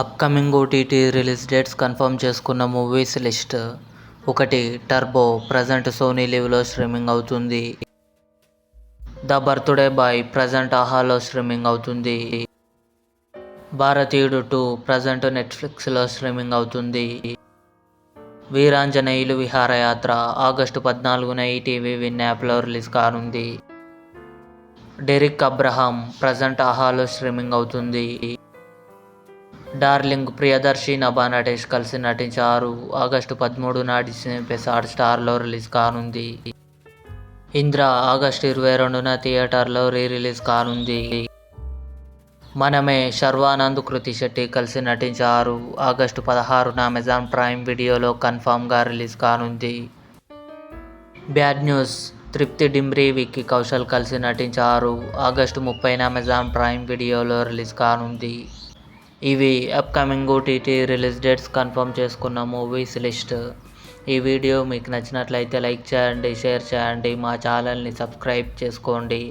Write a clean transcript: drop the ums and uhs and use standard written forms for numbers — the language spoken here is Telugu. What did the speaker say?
Upcoming OTT release dates confirm చేసుకున్న movies list. 1. Turbo present Sony లివ్లో స్ట్రీమింగ్ అవుతుంది. ద బర్త్డే బాయ్ ప్రజెంట్ ఆహాలో స్ట్రీమింగ్ అవుతుంది. భారతీయుడు 2 ప్రజెంట్ నెట్ఫ్లిక్స్లో స్ట్రీమింగ్ అవుతుంది. వీరాంజనేయులు విహారయాత్ర ఆగస్టు 14న ఈటీవీ విన్ యాప్లో రిలీజ్ కానుంది. డెరిక్ అబ్రహాం ప్రజెంట్ ఆహాలో స్ట్రీమింగ్ అవుతుంది. డార్లింగ్ ప్రియదర్శి నభా నటేష్ కలిసి నటించారు. ఆగస్టు 13న డిస్నీ+ హాట్‌స్టార్లో రిలీజ్ కానుంది. ఇంద్ర ఆగస్టు 22న థియేటర్లో రిలీజ్ కానుంది. మనమే శర్వానంద్, కృతి శెట్టి కలిసి నటించారు. ఆగస్టు 16న అమెజాన్ ప్రైమ్ వీడియోలో కన్ఫర్మ్గా రిలీజ్ కానుంది. బ్యాడ్ న్యూస్ తృప్తి డిమ్రీ, విక్కీ కౌశల్ కలిసి నటించారు. ఆగస్టు 30న అమెజాన్ ప్రైమ్ వీడియోలో రిలీజ్ కానుంది. ఇవి upcoming OTT release dates confirm చేసుకున్న మూవీస్ లిస్ట్. ఈ వీడియో మీకు నచ్చినట్లయితే లైక్ చేయండి, షేర్ చేయండి, మా ఛానల్ని సబ్స్క్రైబ్ చేసుకోండి.